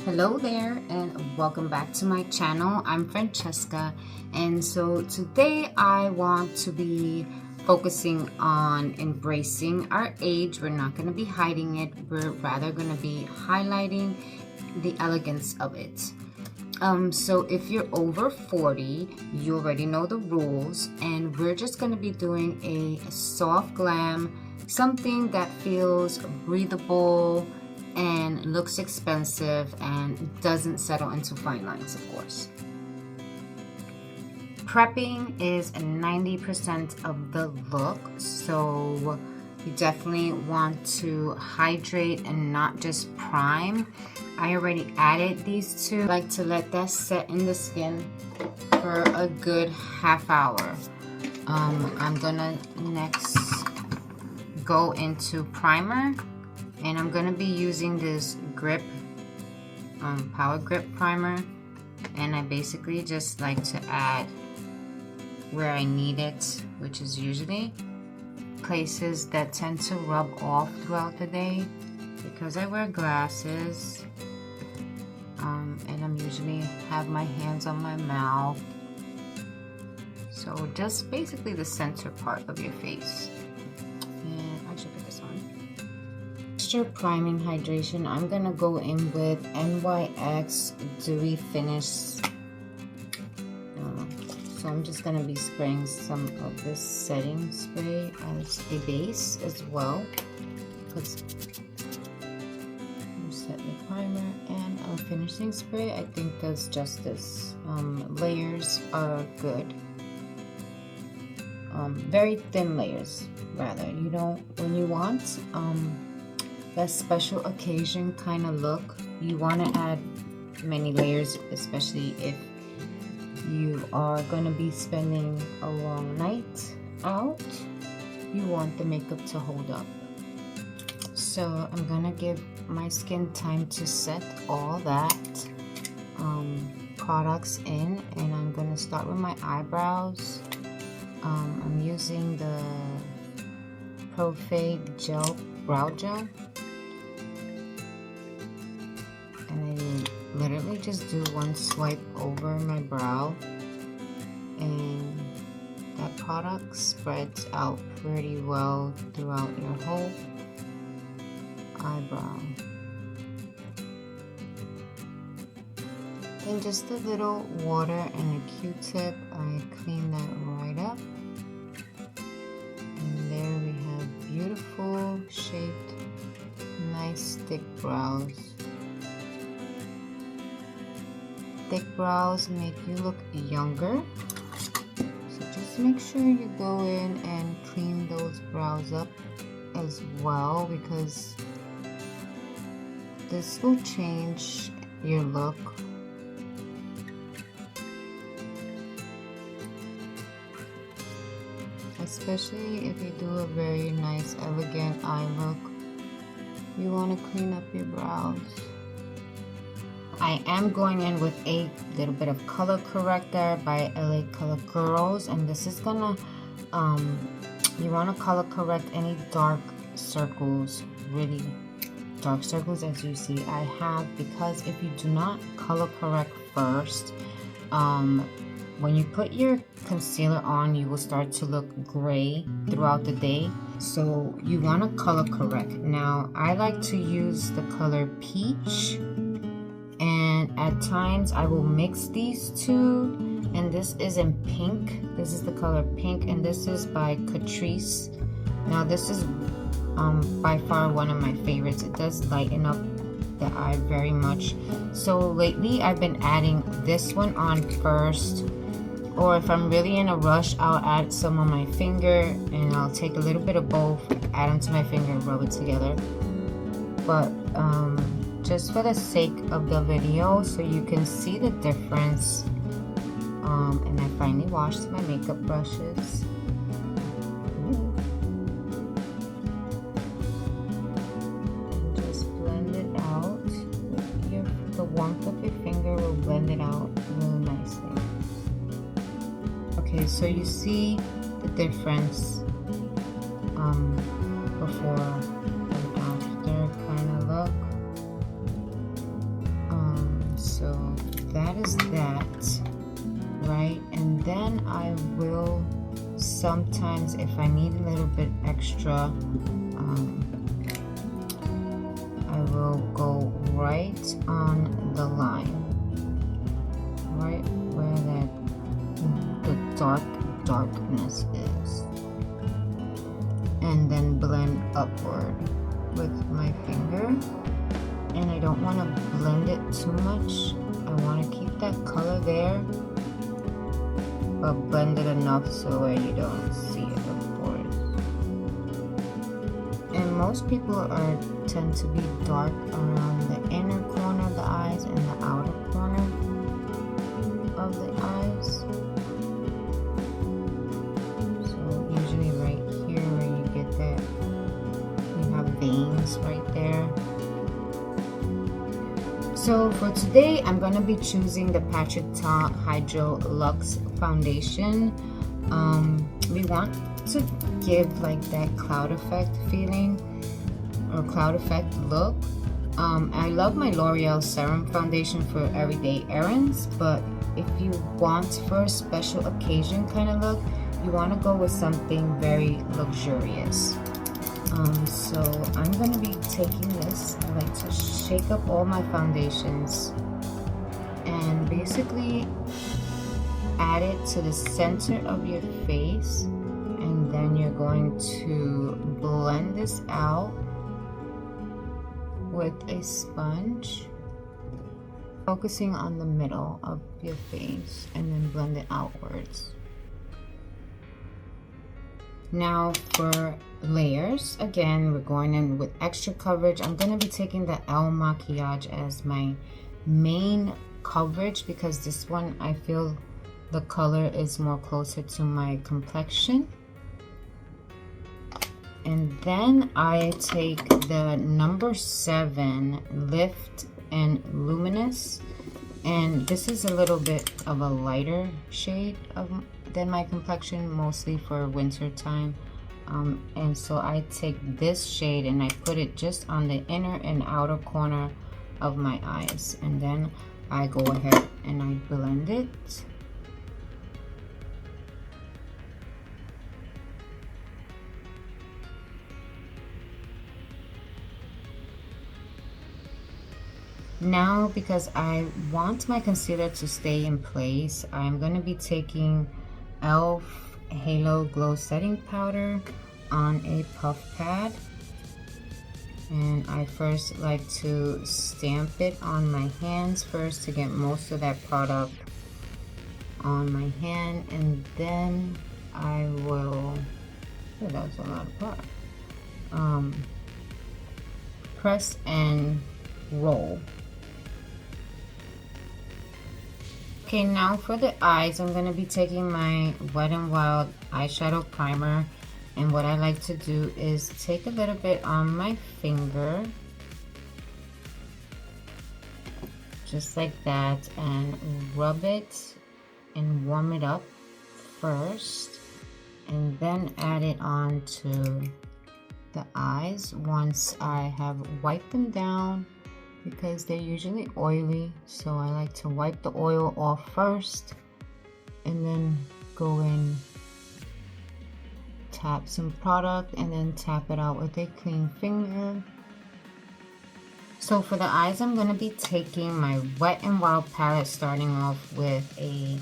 Hello there and welcome back to my channel. I'm Francesca, and so today I want to be focusing on embracing our age. We're not going to be hiding it, we're rather going to be highlighting the elegance of it. So if you're over 40, you already know the rules, and we're just going to be doing a soft glam, something that feels breathable and looks expensive and doesn't settle into fine lines, of course. Prepping is 90% of the look, so you definitely want to hydrate and not just prime. I already added these two. I like to let that set in the skin for a good half hour. I'm gonna next go into primer, and I'm gonna be using this grip power grip primer, and I basically just like to add where I need it, which is usually places that tend to rub off throughout the day because I wear glasses, and I'm usually have my hands on my mouth, so just basically the center part of your face. And I should put this on. Texture priming hydration, I'm gonna go in with NYX Dewy Finish. So I'm just gonna be spraying some of this setting spray as a base as well. Set the primer and a finishing spray, I think does justice. Layers are good. Very thin layers, rather. You don't, when you want that special occasion kind of look, you want to add many layers, especially if you are going to be spending a long night out. You want the makeup to hold up. So I'm gonna give my skin time to set all that products in, and I'm gonna start with my eyebrows. I'm using the Pro Fade Gel Brow Gel, and I literally just do one swipe over my brow, and that product spreads out pretty well throughout your whole eyebrow. Then just a little water and a Q-tip, I clean that right up. And there we have beautiful shaped, nice thick brows. Thick brows make you look younger, so just make sure you go in and clean those brows up as well, because this will change your look. Especially if you do a very nice, elegant eye look, you want to clean up your brows. I am going in with a little bit of color corrector by LA Color Girls, and this is gonna, you want to color correct any dark circles, really dark circles. As you see, I have, because if you do not color correct first, when you put your concealer on, you will start to look gray throughout the day. So you want to color correct. Now, I like to use the color Peach, and at times I will mix these two, and this is in pink. This is the color Pink, and this is by Catrice. Now this is by far one of my favorites. It does lighten up the eye very much. So lately I've been adding this one on first, or if I'm really in a rush, I'll add some on my finger, and I'll take a little bit of both, add them to my finger and rub it together. But just for the sake of the video, so you can see the difference, and I finally washed my makeup brushes. The warmth of your finger will blend it out really nicely. Okay, so you see the difference before and after kind of look. so that is that, right? And then I will sometimes, if I need a little bit extra, I will go right on the line, right where the darkness is, and then blend upward with my finger. And I don't want to blend it too much. I want to keep that color there, but blend it enough so where you don't see it, of course. And most people tend to be dark around the inner corner of the eyes and the outer corner of the eyes. So usually right here where you get that, you have veins right there. So for today, I'm going to be choosing the Patrick Ta Hydro Luxe Foundation. We want to give like that cloud effect feeling or cloud effect look. I love my L'Oreal Serum Foundation for everyday errands, but if you want for a special occasion kind of look, you want to go with something very luxurious. So I'm going to be taking this. I like to shake up all my foundations and basically add it to the center of your face, and then you're going to blend this out with a sponge, focusing on the middle of your face, and then blend it outwards. Now for layers, again, we're going in with extra coverage. I'm going to be taking the El Maquillage as my main coverage because this one I feel the color is more closer to my complexion. And then I take the number 7 Lift and Luminous, and this is a little bit of a lighter shade than my complexion, mostly for winter time. And so I take this shade and I put it just on the inner and outer corner of my eyes, and then I go ahead and I blend it. Now, because I want my concealer to stay in place, I'm going to be taking e.l.f. Halo Glow Setting Powder on a puff pad. And I first like to stamp it on my hands first to get most of that product on my hand. And then I will, oh, that's a lot of product. Press and roll. Okay, now for the eyes, I'm going to be taking my Wet n Wild eyeshadow primer, and what I like to do is take a little bit on my finger, just like that, and rub it and warm it up first, and then add it onto the eyes once I have wiped them down, because they're usually oily, so I like to wipe the oil off first and then go in, tap some product, and then tap it out with a clean finger. So for the eyes, I'm going to be taking my Wet n Wild palette, starting off with a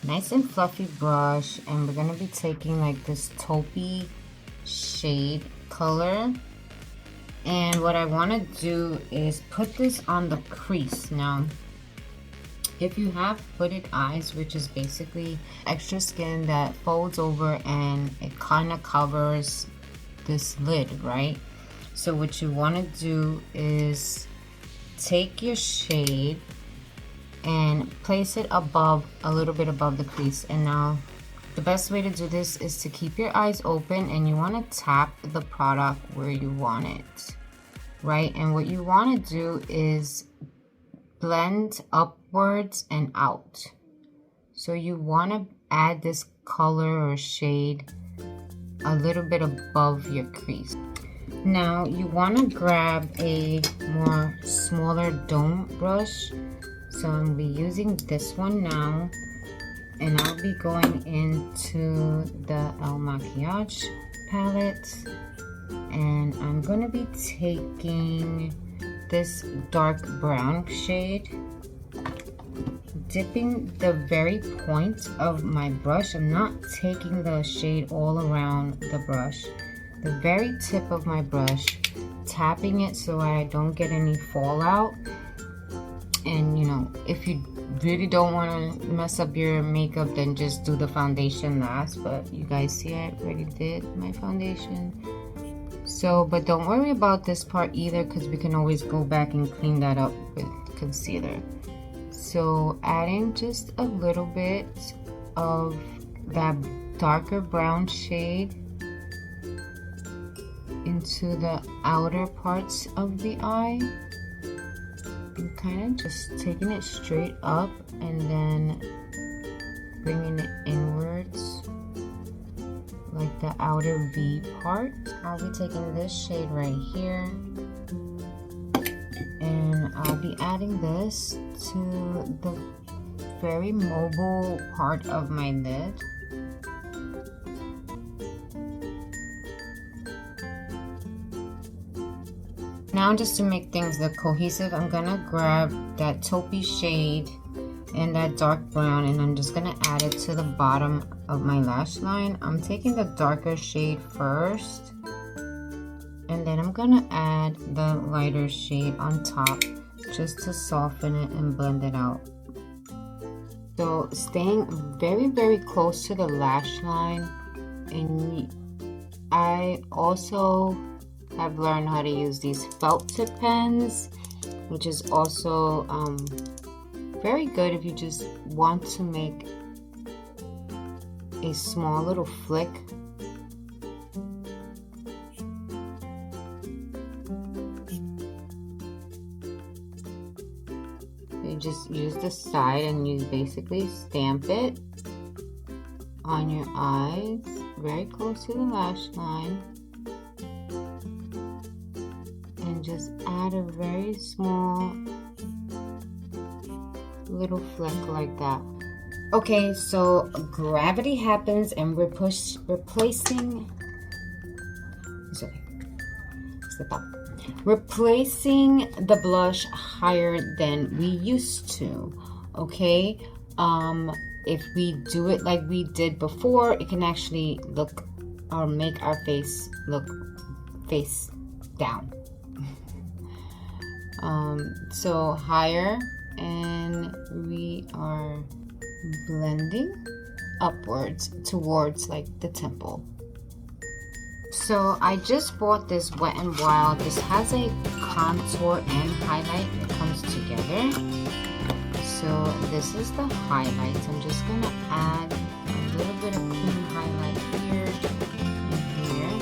nice and fluffy brush, and we're going to be taking like this taupey shade color. And what I want to do is put this on the crease. Now, if you have hooded eyes, which is basically extra skin that folds over and it kind of covers this lid, right? So what you want to do is take your shade and place it above, a little bit above the crease. And now the best way to do this is to keep your eyes open, and you want to tap the product where you want it, right? And what you want to do is blend upwards and out. So you want to add this color or shade a little bit above your crease. Now you want to grab a more smaller dome brush, So I'll be using this one now, and I'll be going into the El Maquillage palette, and I'm gonna be taking this dark brown shade, dipping the very point of my brush. I'm not taking the shade all around the brush, the very tip of my brush, tapping it so I don't get any fallout. And you know, if you really don't want to mess up your makeup, then just do the foundation last. But you guys see I already did my foundation. So, but don't worry about this part either, because we can always go back and clean that up with concealer. So adding just a little bit of that darker brown shade into the outer parts of the eye, and kind of just taking it straight up and then bringing it inwards like the outer V part. I'll be taking this shade right here, and I'll be adding this to the very mobile part of my lid. Now, just to make things look cohesive, I'm gonna grab that taupey shade and that dark brown, and I'm just gonna add it to the bottom of my lash line. I'm taking the darker shade first, and then I'm gonna add the lighter shade on top just to soften it and blend it out. So staying very, very close to the lash line, and I also have learned how to use these felt tip pens, which is also very good if you just want to make a small little flick. You just use the side and you basically stamp it on your eyes very close to the lash line, and just add a very small little flick like that. Okay, so gravity happens and we're replacing, sorry, step up. Replacing the blush higher than we used to, okay? If we do it like we did before, it can actually look or make our face look face down. So higher, and we are blending upwards towards like the temple. So I just bought this Wet n Wild. This has a contour and highlight that comes together. So this is the highlight. I'm just gonna add a little bit of cream highlight here and here.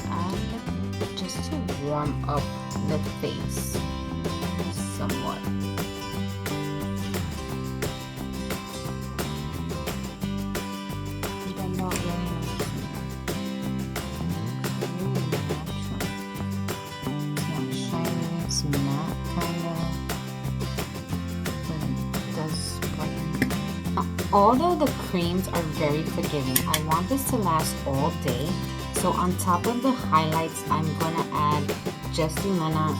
And just to warm up the face somewhat. Although the creams are very forgiving, I want this to last all day. So on top of the highlights, I'm gonna add just Jimena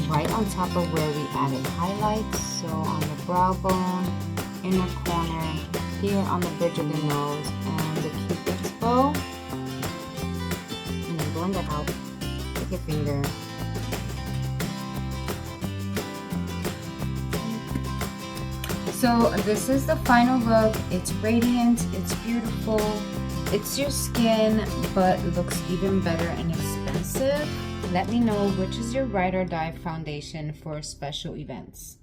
right on top of where we added highlights. So on the brow bone, inner corner, here on the bridge of the nose, and the cupid's bow. And then blend it out with your finger. So this is the final look. It's radiant, it's beautiful, it's your skin, but it looks even better and expensive. Let me know which is your ride or die foundation for special events.